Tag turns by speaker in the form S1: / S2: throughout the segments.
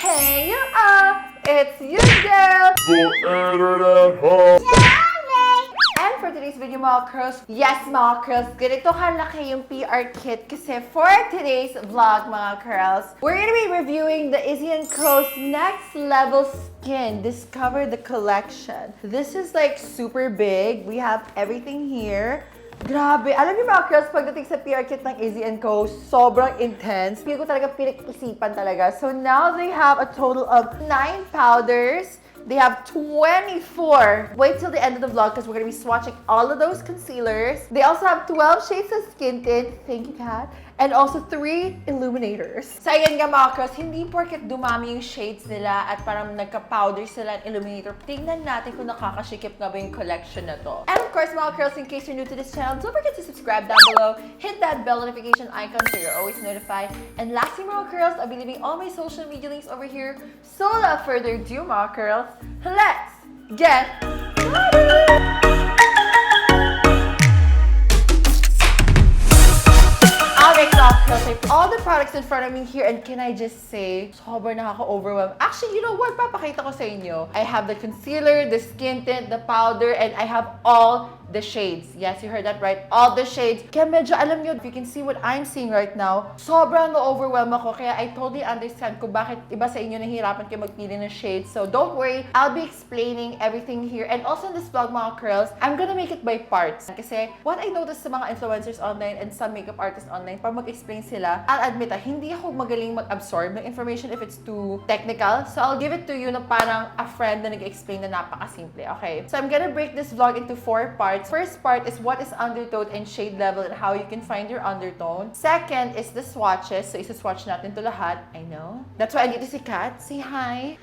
S1: Hey you all! It's your girl! And for today's video mga curls, yes mga curls, ganito kalaki yung PR kit kasi for today's vlog mga curls, we're gonna be reviewing the Issy & Co.'s Next Level Skin Discover the Collection. This is like super big. We have everything here. Grabe. Alam niyo mga girls, pagdating sa PR kit ng Issy & Co., sobrang intense. Feel ko talaga pinag-isipan talaga. So now they have a total of 9 powders. They have 24. Wait till the end of the vlog because we're going to be swatching all of those concealers. They also have 12 shades of skin tint. Thank you, Kat. And also 3 illuminators. So ayan nga mga girls, hindi porket dumami yung shades nila at parang nagka-powder sila at illuminator. Tingnan natin kung nakakashikip nga ba yung collection na to. And of course mga girls, in case you're new to this channel, don't forget to subscribe down below. Hit that bell notification icon so you're always notified. And lastly mga girls, I'll be leaving all my social media links over here. So without further ado mga girls, let's get started! All the products in front of me here, and can I just say, sobrang nakaka-overwhelm. Actually, you know what? Papakita ko sa inyo. I have the concealer, the skin tint, the powder, and I have all the shades. Yes, you heard that right. All the shades. Kaya medyo, alam nyo, if you can see what I'm seeing right now, sobrang na-overwhelm ako. Kaya I totally understand kung bakit iba sa inyo nahihirapan kayo magpili ng shades. So don't worry, I'll be explaining everything here. And also in this vlog, mga curls, I'm gonna make it by parts. Kasi what I noticed sa mga influencers online and some makeup artists online, pag mag-explain sila, I'll admit hindi ako magaling mag-absorb ng information if it's too technical. So I'll give it to you na parang a friend na nag-explain na napakasimple. Okay? So I'm gonna break this vlog into 4 parts. First part is what is undertone and shade level and how you can find your undertone. Second is the swatches. So isa-swatch natin to lahat. I know. That's why andito si Kat. Say hi.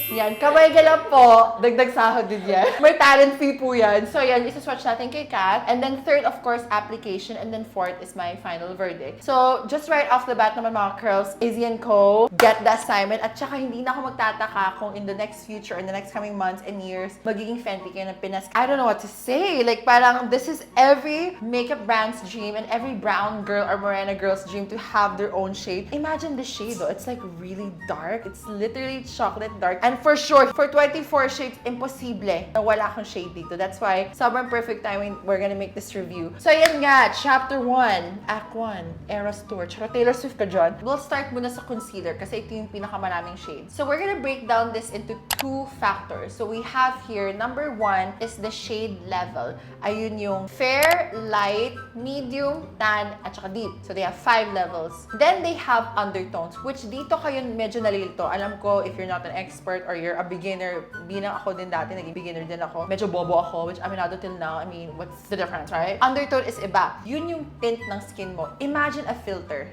S1: Yan, kamay galap po. Dagdag sahod din yan. May talent fee po yan. So yan, isa-swatch natin kay Kat. And then third, of course, application. And then fourth is my final verdict. So just right off the bat naman mga curls, Issy & Co. Get the assignment. At saka hindi na ako magtataka kung in the next future, in the next coming months and years, magiging Fenty kayo ng Pinas. I don't know what to say. Like parang this is every makeup brand's dream and every brown girl or morena girl's dream to have their own shade. Imagine the shade though. It's like really dark. It's literally chocolate dark. And for sure, for 24 shades, imposible na wala akong shade dito. That's why sobrang perfect timing we're gonna make this review. So yan nga, Chapter 1, Act 1, Eras Tour. Tsaka Taylor Swift ka dyan. We'll start muna sa concealer kasi ito yung pinakamaraming shades. So we're gonna break down this into 2 factors. So we have here, number 1 is the shade level. Ayun yung fair, light, medium, tan, at saka deep. So they have 5 levels. Then they have undertones, which dito kayo medyo nalilito. Alam ko, if you're not an expert or you're a beginner, bilang ako din dati, naging beginner din ako. Medyo bobo ako, which aminado till now. I mean, what's the difference, right? Undertone is iba. Yun yung tint ng skin mo. Imagine a filter.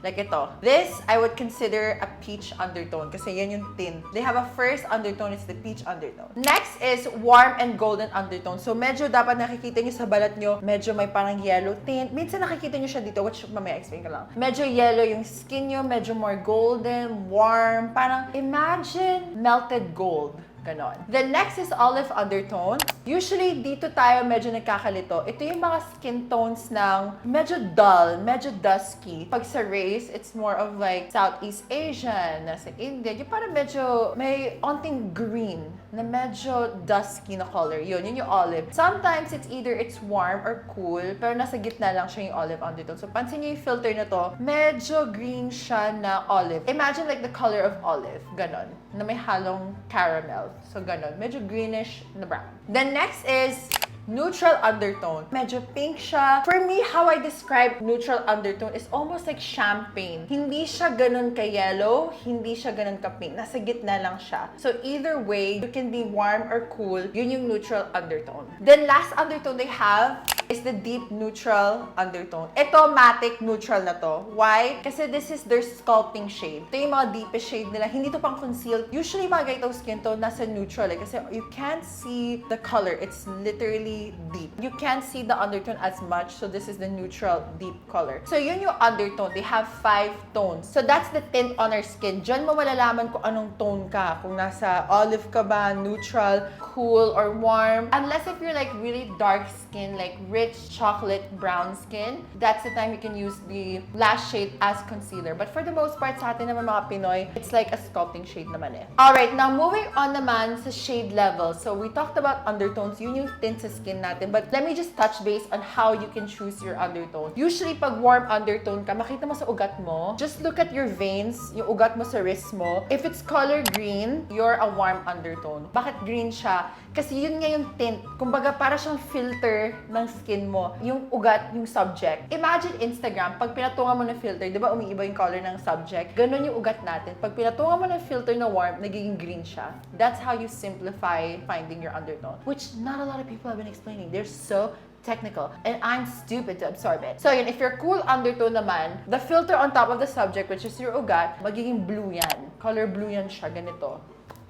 S1: Like ito. This, I would consider a peach undertone kasi yan yung tint. They have a first undertone, it's the peach undertone. Next is warm and golden undertone. So medyo dapat nakikita nyo sa balat nyo, medyo may parang yellow tint. Minsan nakikita nyo siya dito, which mamaya explain ko lang. Medyo yellow yung skin nyo, medyo more golden, warm. Parang imagine melted gold. Ganon. The next is olive undertone. Usually, dito tayo medyo nagkakalito. Ito yung mga skin tones ng medyo dull, medyo dusky. Pag sa race, it's more of like Southeast Asian, nasa India. Yung parang medyo may onting green na medyo dusky na color. Yun yung olive. Sometimes, it's warm or cool, pero nasa gitna lang siya yung olive undertone. So, pansin nyo yung filter na to, medyo green siya na olive. Imagine like the color of olive. Ganon. Na may halong caramel. So, ganon. Medyo greenish na brown. The next is neutral undertone. Medyo pink siya. For me, how I describe neutral undertone is almost like champagne. Hindi siya ganun ka-yellow, hindi siya ganun ka-pink. Nasa gitna lang siya. So, either way, you can be warm or cool. Yun yung neutral undertone. Then, last undertone they have is the deep neutral undertone. Ito, matte neutral na to. Why? Kasi this is their sculpting shade. Ito yung mga deepest shade nila. Hindi to pang concealed. Usually, mga ganitong skin tone, nasa neutral eh. Kasi you can't see the color. It's literally deep. You can't see the undertone as much. So, this is the neutral deep color. So, yun yung undertone. They have 5 tones. So, that's the tint on our skin. Diyan mo malalaman kung anong tone ka. Kung nasa olive ka ba, neutral, cool, or warm. Unless if you're like really dark skin, like rich chocolate brown skin, that's the time you can use the last shade as concealer. But for the most part, sa atin naman mga Pinoy, it's like a sculpting shade naman eh. Alright, now moving on naman sa shade level. So we talked about undertones, yun yung tint sa skin natin. But let me just touch base on how you can choose your undertone. Usually, pag warm undertone ka, makita mo sa ugat mo, just look at your veins, yung ugat mo sa wrist mo. If it's color green, you're a warm undertone. Bakit green siya? Kasi yun nga yung tint. Kumbaga, para siyang filter ng skin mo. Yung ugat, yung subject. Imagine Instagram, pag pinatungan mo ng filter, di ba umiiba yung color ng subject? Ganon yung ugat natin. Pag pinatungan mo ng filter na warm, nagiging green siya. That's how you simplify finding your undertone. Which not a lot of people have been explaining. They're so technical. And I'm stupid to absorb it. So yun, if you're cool undertone naman, the filter on top of the subject, which is your ugat, magiging blue yan. Color blue yan siya, ganito.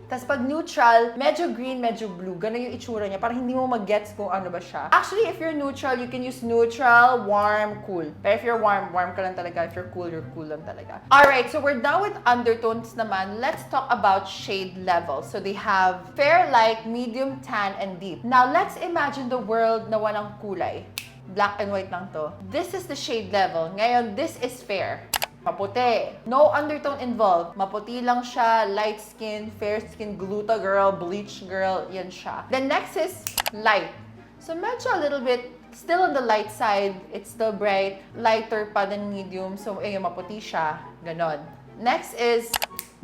S1: Tapos pag neutral, medyo green, medyo blue. Ganun yung itsura niya. Parang hindi mo mag-gets kung ano ba siya. Actually, if you're neutral, you can use neutral, warm, cool. Pero if you're warm, warm ka lang talaga. If you're cool lang talaga. Alright, so we're done with undertones naman. Let's talk about shade level. So they have fair, light, medium, tan, and deep. Now, let's imagine the world na walang kulay. Black and white lang to. This is the shade level. Ngayon, this is fair. Maputi. No undertone involved. Maputi lang siya, light skin, fair skin, gluta girl, bleach girl, yan siya. Then next is light. So medyo a little bit, still on the light side, it's still bright, lighter pa than medium. So ayun, maputi siya, ganon. Next is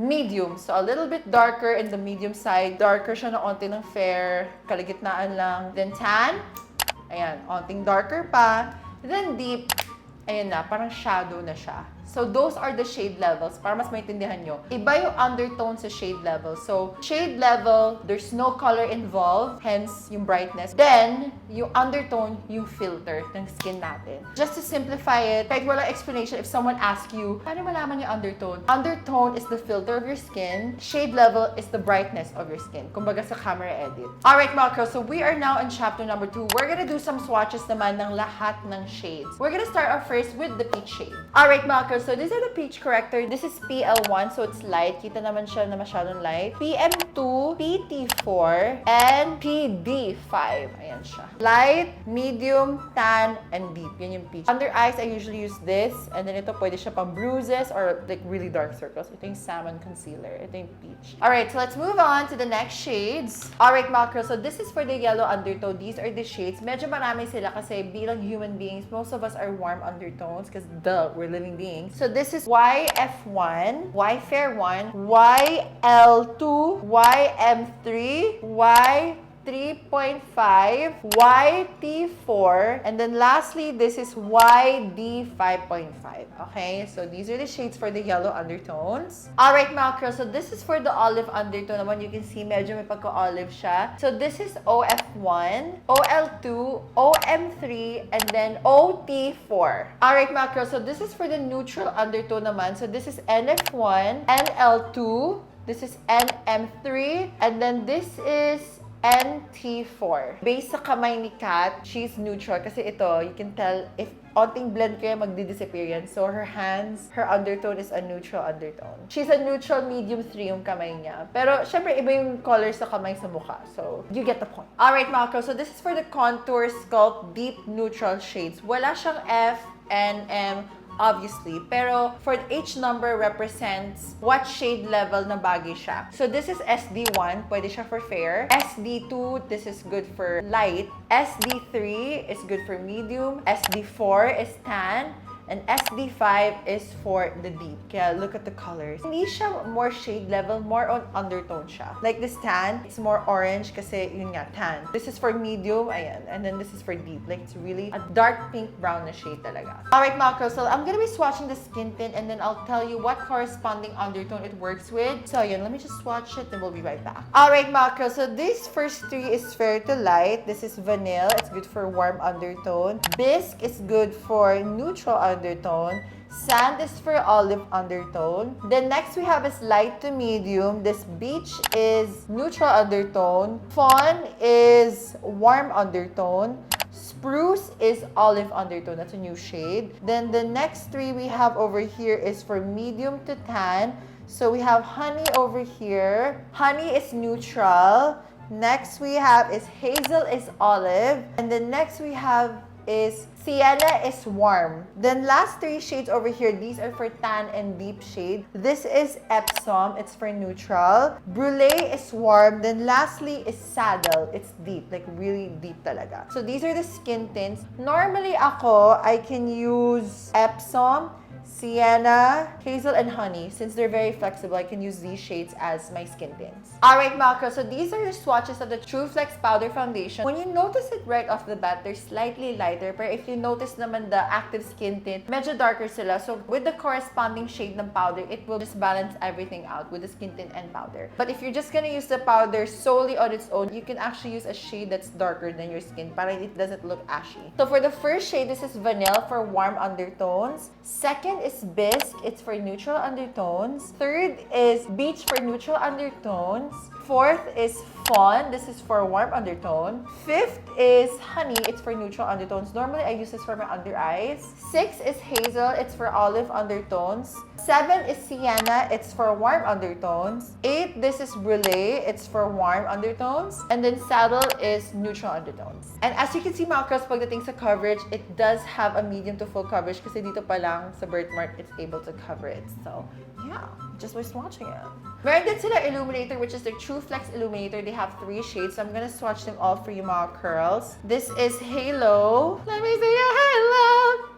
S1: medium. So a little bit darker in the medium side. Darker siya na onti ng fair, kaligitnaan lang. Then tan, ayan, onting darker pa. Then deep, ayan na, parang shadow na siya. So those are the shade levels. Para mas maintindihan nyo. Iba yung undertone sa shade level. So shade level, there's no color involved. Hence, yung brightness. Then, yung undertone, yung filter ng skin natin. Just to simplify it, kahit walang explanation, if someone asks you, paano malaman yung undertone? Undertone is the filter of your skin. Shade level is the brightness of your skin. Kumbaga sa camera edit. Alright mga girls, so we are now in chapter number 2. We're gonna do some swatches naman ng lahat ng shades. We're gonna start off first with the peach shade. Alright mga girls, so these are the peach corrector. This is PL1, so it's light. Kita naman siya na masyadong light. PM2, PT4, and PD5. Ayan siya. Light, medium, tan, and deep. Yan yung peach. Under eyes, I usually use this. And then ito, pwede siya pang bruises or like really dark circles. Ito yung salmon concealer. Ito yung peach. Alright, so let's move on to the next shades. Alright, mga girls, so this is for the yellow undertone. These are the shades. Medyo marami sila kasi bilang human beings, most of us are warm undertones because duh, we're living beings. So this is YF1, Y Fair 1, YL2, YM3, Y3.5, YT4, and then lastly, this is YD5.5. Okay, so these are the shades for the yellow undertones. Alright, mga girls, so this is for the olive undertone naman. You can see medyo may pagka-olive siya. So this is OF1, OL2, OM3, and then OT4. Alright, mga girls, so this is for the neutral undertone naman. So this is NF1, NL2, this is NM3, and then this is NT4. Based sa kamay ni Kat, she's neutral. Kasi ito, you can tell if onting blend kaya magdi-disappear yan. So her hands, her undertone is a neutral undertone. She's a neutral medium 3 yung kamay niya. Pero syempre iba yung color sa kamay sa mukha. So you get the point. Alright mga girls, so this is for the contour sculpt deep neutral shades. Wala siyang F, N, M, obviously. Pero for each number represents what shade level na bagay siya. So this is SD1, pwede siya for fair. SD2, this is good for light. SD3 is good for medium. SD4 is tan. And SD5 is for the deep. Kaya look at the colors. Hindi siya more shade level, more on undertone siya. Like this tan, it's more orange kasi yun nga, tan. This is for medium, ayan. And then this is for deep. Like it's really a dark pink brown na shade talaga. Alright mga girls, so I'm gonna be swatching the skin tint and then I'll tell you what corresponding undertone it works with. So yun, let me just swatch it and we'll be right back. Alright mga girls, so this first three is fair to light. This is vanilla, it's good for warm undertone. Bisque is good for neutral undertone. Sand is for olive undertone. Then next we have is light to medium. This beach is neutral undertone. Fawn is warm undertone. Spruce is olive undertone. That's a new shade. Then the next three we have over here is for medium to tan. So we have honey over here. Honey is neutral. Next we have is hazel is olive. And then next we have is Sienna is warm. Then last 3 shades over here, these are for tan and deep shade. This is Epsom, it's for neutral. Brulee is warm. Then lastly is Saddle. It's deep, like really deep talaga. So these are the skin tints. Normally ako, I can use Epsom, Sienna, Hazel, and Honey. Since they're very flexible, I can use these shades as my skin tints. Alright, Malco, so these are the swatches of the True Flex Powder Foundation. When you notice it right off the bat, they're slightly lighter. But if you notice naman the active skin tint, medyo darker sila. So with the corresponding shade ng powder, it will just balance everything out with the skin tint and powder. But if you're just gonna use the powder solely on its own, you can actually use a shade that's darker than your skin para it doesn't look ashy. So for the first shade, this is Vanilla for warm undertones. Second is Bisque, it's for neutral undertones. Third is Beach for neutral undertones. Fourth is Fawn, this is for warm undertone. Fifth is Honey, it's for neutral undertones. Normally, I use this for my under eyes. 6 is Hazel, it's for olive undertones. 7 is Sienna, it's for warm undertones. 8, this is Brulee, it's for warm undertones. And then Saddle is neutral undertones. And as you can see, mga girls, pagdating sa coverage, it does have a medium to full coverage kasi dito pa lang sa birthmark, it's able to cover it. So, yeah, just by swatching it. Meron din sila Illuminator, which is the True Flex Illuminator. They have 3 shades, so I'm gonna swatch them all for you, mga curls. This is Halo. Let me see your halo.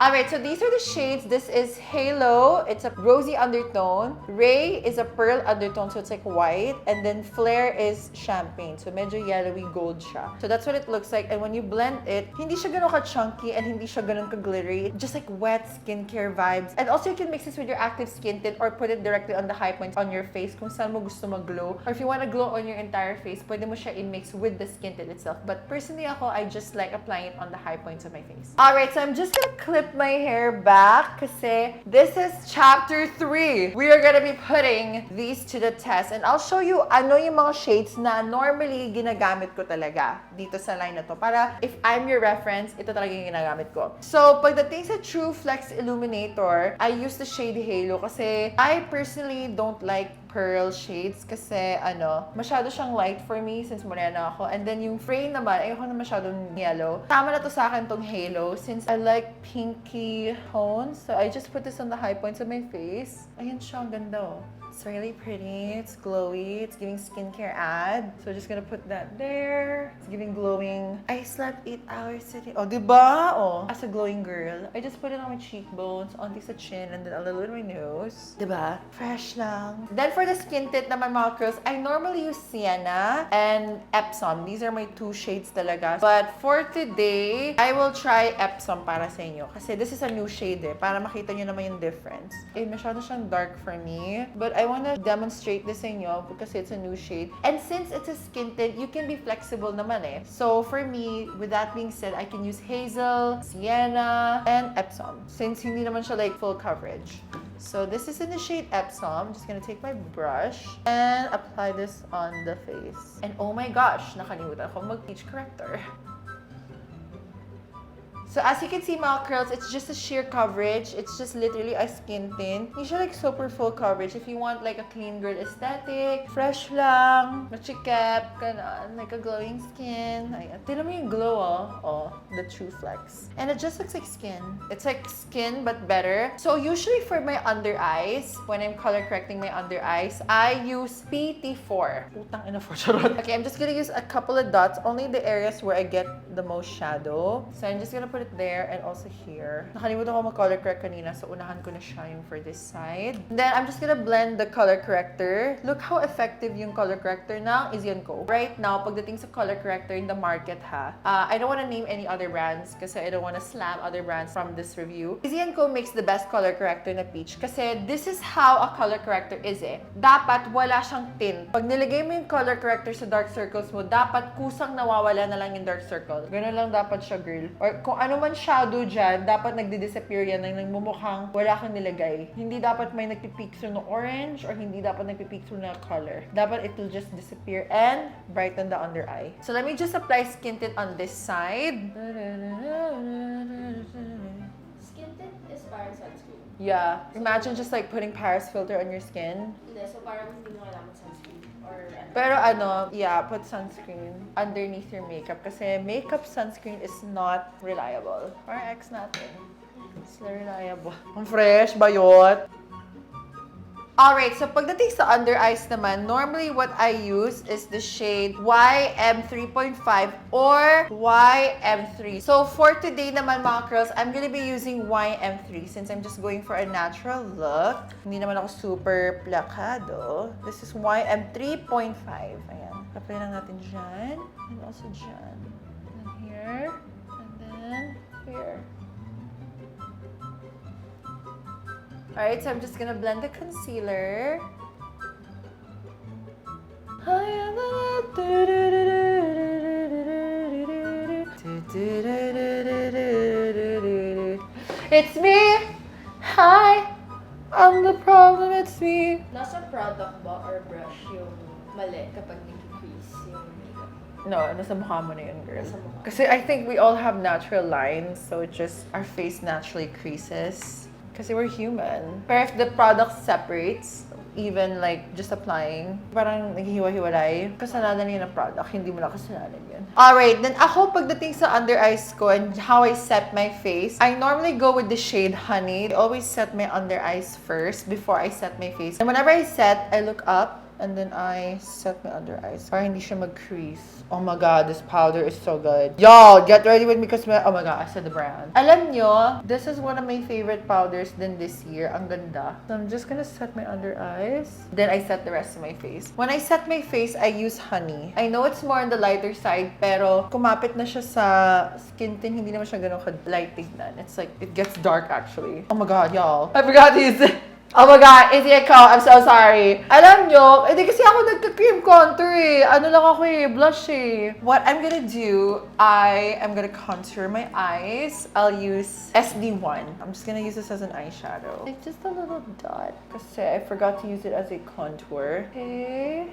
S1: Alright, so these are the shades. This is Halo. It's a rosy undertone. Ray is a pearl undertone, so it's like white. And then Flare is champagne, so medyo yellowy gold siya. So that's what it looks like. And when you blend it, hindi siya ganun ka-chunky and hindi siya ganun ka-glittery. Just like wet skincare vibes. And also, you can mix this with your active skin tint or put it directly on the high points on your face kung saan mo gusto mag-glow. Or if you want to glow on your entire face, pwede mo siya i-mix with the skin tint itself. But personally ako, I just like applying it on the high points of my face. Alright, so I'm just gonna clip my hair back kasi this is chapter 3. We are gonna be putting these to the test. And I'll show you ano yung mga shades na normally ginagamit ko talaga dito sa line na to. Para if I'm your reference, ito talaga yung ginagamit ko. So, pagdating sa True Flex Illuminator, I use the shade Halo kasi I personally don't like pearl shades kasi masyado siyang light for me since morena ako. And then yung frame naman, ayoko na masyadong yellow. Tama na to sa akin tong Halo since I like pinky tones. So I just put this on the high points of my face. Ayan siya, ang ganda oh. It's really pretty, it's glowy, it's giving skincare ad. So just gonna put that there. It's giving glowing. I slept 8 hours today. Oh, diba? Oh, as a glowing girl. I just put it on my cheekbones, onti sa chin, and then a little bit on my nose. Diba? Fresh lang. Then for the skin tint naman, mga girls, I normally use Sienna and Epsom. These are my 2 shades talaga. But for today, I will try Epsom para sa inyo. Kasi this is a new shade eh, para makita nyo naman yung difference. Eh, masyado siyang dark for me. But I want to demonstrate this sa inyo because it's a new shade. And since it's a skin tint, you can be flexible naman eh. So for me, with that being said, I can use Hazel, Sienna, and Epsom. Since hindi naman siya like full coverage. So this is in the shade Epsom. I'm just gonna take my brush and apply this on the face. And oh my gosh, nakalimutan ako mag-peach corrector. So as you can see, mga curls, it's just a sheer coverage. It's just literally a skin tint. Hindi siya like super full coverage. If you want like a clean girl aesthetic, fresh lang, machikep, ganon, like a glowing skin. Ayan. Tignan mo yung glow, oh. Oh, the True Flex. And it just looks like skin. It's like skin, but better. So usually for my under eyes, when I'm color correcting my under eyes, I use PT4. Utang ina for charot. Okay, I'm just gonna use a couple of dots, only the areas where I get the most shadow. So I'm just gonna put it there and also here. Nakalimutan ko mag-color correct kanina, so unahan ko na siya yung for this side. And then I'm just gonna blend the color corrector. Look how effective yung color corrector ng Issy. Right now, pagdating sa color corrector in the market ha, I don't want to name any other brands kasi I don't want to slam other brands from this review. Issy makes the best color corrector na peach kasi this is how a color corrector is eh. Dapat wala siyang tint. Pag nilagay mo yung color corrector sa dark circles mo, dapat kusang nawawala na lang yung dark circle. Ganun lang dapat siya, girl. Or kung ano man shadow dyan, dapat nagdi-disappear yan ng nagmumukhang wala kang nilagay. Hindi dapat may nagpipeak through na orange or hindi dapat nagpipeak through na color. Dapat it will just disappear and brighten the under eye. So let me just apply skin tint on this side.
S2: Skin tint is parang sunscreen.
S1: Yeah. Imagine just like putting Paris filter on your skin.
S2: Hindi, so parang hindi mo kailangan sunscreen. Or or
S1: Pero ano, yeah, put sunscreen underneath your makeup kasi makeup sunscreen is not reliable. Parang ex natin. It's not reliable. Ang fresh, bayot. Alright, so pagdating sa under eyes naman, normally what I use is the shade YM3.5 or YM3. So for today naman mga curls, I'm gonna be using YM3 since I'm just going for a natural look. Hindi naman ako super plakado. This is YM3.5. Ayan. Apply lang natin dyan. And also dyan. And here. And then here. Alright, so I'm just gonna blend the concealer. It's me! Hi! I'm the problem, it's me!
S2: nasa product ba or brush yung mali kapag nag-crease yung makeup?
S1: No, nasa mukha mo na yun, girl.
S2: Nasa mukha.
S1: Kasi I think we all have natural lines, so it just, our face naturally creases. Kasi we're human. Pero if the product separates, even like just applying, parang naghihiwa-hiwalay, kasalanan yun ng product, hindi mo na kasalanan yun. Alright, then ako pagdating sa under eyes ko and how I set my face, I normally go with the shade Honey. I always set my under eyes first before I set my face. And whenever I set, I look up and then I set my under eyes para hindi siya mag-crease. Oh my god, this powder is so good. Y'all, get ready with me because oh my god, I said the brand. Alam nyo, this is one of my favorite powders din this year. Ang ganda. So I'm just gonna set my under eyes. Then I set the rest of my face. When I set my face, I use Honey. I know it's more on the lighter side, pero kumapit na siya sa skin tint, hindi naman siya ganun ka-light tignan. It's like, it gets dark actually. Oh my god, y'all. I forgot to use it. Oh my god, Issy, I'm so sorry. Alam nyo, hindi kasi ako nagka-cream contour eh. Ano lang ako eh, blush eh. What I'm gonna do, I am gonna contour my eyes. I'll use SD1. I'm just gonna use this as an eyeshadow. Like just a little dot. Kasi I forgot to use it as a contour. Okay.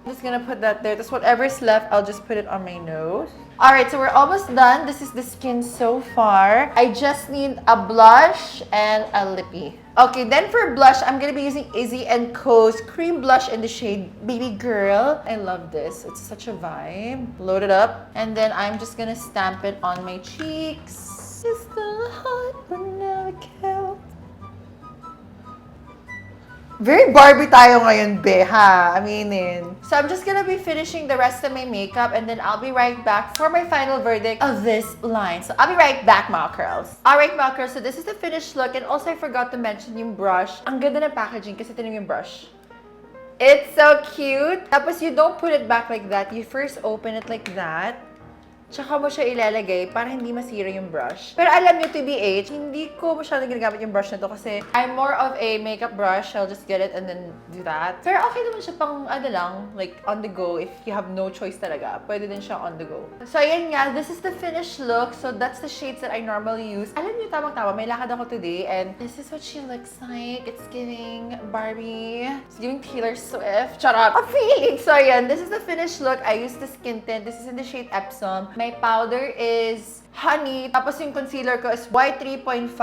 S1: I'm just gonna put that there. That's whatever's left, I'll just put it on my nose. Alright, so we're almost done. This is the skin so far. I just need a blush and a lippy. Okay, then for blush, I'm gonna be using Issy & Co.'s cream blush in the shade Baby Girl. I love this. It's such a vibe. Load it up. And then I'm just gonna stamp it on my cheeks. It's still hot, but never count. Very Barbie tayo ngayon, be, ha? Aminin. So I'm just gonna be finishing the rest of my makeup and then I'll be right back for my final verdict of this line. So I'll be right back, mga curls. Alright, mga curls, so this is the finished look and also I forgot to mention yung brush. Ang ganda ng packaging kasi tinan yung brush. It's so cute. Tapos you don't put it back like that. You first open it like that. Tsaka mo siya ilalagay para hindi masira yung brush. Pero alam nyo, TBH, hindi ko masyadong ginagamit yung brush na to kasi I'm more of a makeup brush. I'll just get it and then do that. Pero okay naman siya pang ano lang, like on the go if you have no choice talaga. Pwede din siya on the go. So ayan nga, this is the finished look. So that's the shades that I normally use. Alam nyo, tamang-tama, may lakad ako today and this is what she looks like. It's giving Barbie. It's giving Taylor Swift. Charot! A feeling! So ayan, this is the finished look. I used the skin tint. This is in the shade Epsom. My powder is Honey. Tapos yung concealer ko is Y3.5.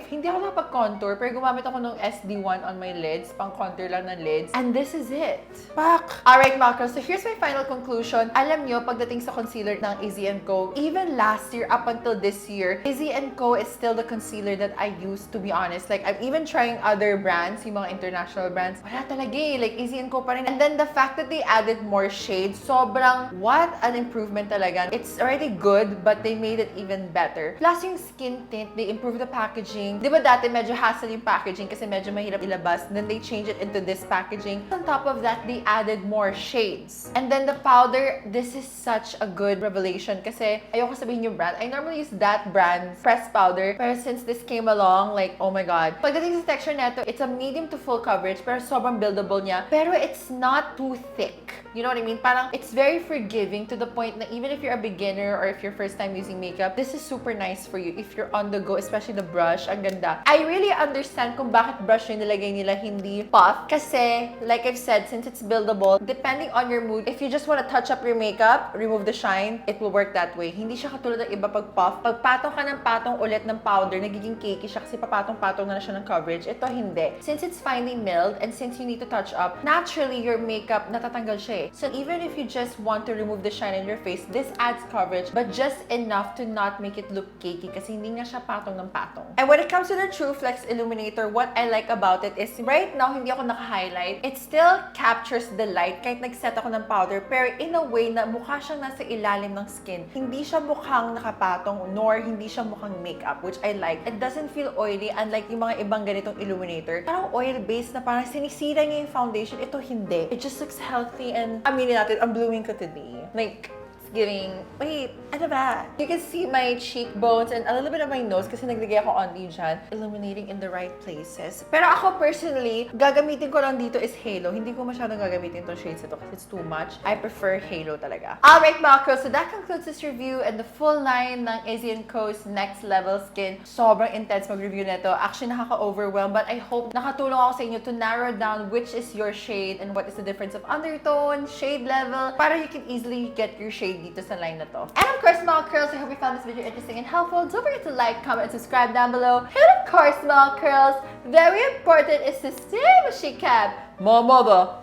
S1: Hindi ako nakapag-contour, pero gumamit ako ng SD1 on my lids. Pang-contour lang ng lids. And this is it. Pak! Alright, mga girls. So here's my final conclusion. Alam nyo, pagdating sa concealer ng Issy & Co., even last year up until this year, Issy & Co. is still the concealer that I use, to be honest. Like, I'm even trying other brands, yung mga international brands. Wala talaga eh. Like, Issy & Co. pa rin. And then the fact that they added more shades, sobrang, what an improvement talaga. It's already good, but they made it even better. Plus yung skin tint, they improved the packaging. Di ba dati medyo hassle yung packaging kasi medyo mahirap ilabas. Then they changed it into this packaging. On top of that, they added more shades. And then the powder, this is such a good revelation kasi ayoko sabihin yung brand. I normally use that brand's pressed powder. Pero since this came along, like, oh my god. Pagdating sa texture neto, it's a medium to full coverage pero sobrang buildable niya. Pero it's not too thick. You know what I mean? Parang it's very forgiving to the point na even if you're a beginner or if you're first time using makeup, this is super nice for you. If you're on the go, especially the brush, ang ganda. I really understand kung bakit brush yung nilagay nila hindi puff. Kasi, like I've said, since it's buildable, depending on your mood, if you just want to touch up your makeup, remove the shine, it will work that way. Hindi siya katulad ng iba pag puff. Pag patong ka ng patong ulit ng powder, nagiging cakey siya kasi papatong-patong na siya ng coverage. Ito hindi. Since it's finely milled and since you need to touch up, naturally your makeup natatanggal siya eh. So even if you just want to remove the shine in your face, this adds coverage but just enough to not make it look cakey kasi hindi nga siya patong ng patong. And when it comes to the True Flex Illuminator, what I like about it is right now hindi ako naka-highlight. It still captures the light kahit nag-set ako ng powder pero in a way na mukha siyang nasa ilalim ng skin. Hindi siya mukhang nakapatong nor hindi siya mukhang makeup, which I like. It doesn't feel oily unlike yung mga ibang ganitong Illuminator. Parang oil-based na parang sinisira niya yung foundation. Ito hindi. It just looks healthy and aminin natin, ang blooming ko today. Like, it's giving, wait, ano ba? You can see my cheekbones and a little bit of my nose kasi naglagay ako only dyan. Illuminating in the right places. Pero ako personally, gagamitin ko lang dito is halo. Hindi ko masyadong gagamitin itong shades ito kasi it's too much. I prefer halo talaga. Alright mga girls, so that concludes this review and the full line ng Issy & Co's Next Level Skin. Sobrang intense mag-review nito. Actually, nakaka-overwhelm but I hope nakatulong ako sa inyo to narrow down which is your shade and what is the difference of undertone, shade level, para you can easily get your shade dito sa line na to. And of course, mga curls, I hope you found this video interesting and helpful. Don't forget to like, comment, and subscribe down below. And of course, mga curls, very important is to stay with she kept. My mother.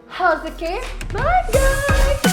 S1: How's the care? Bye, guys!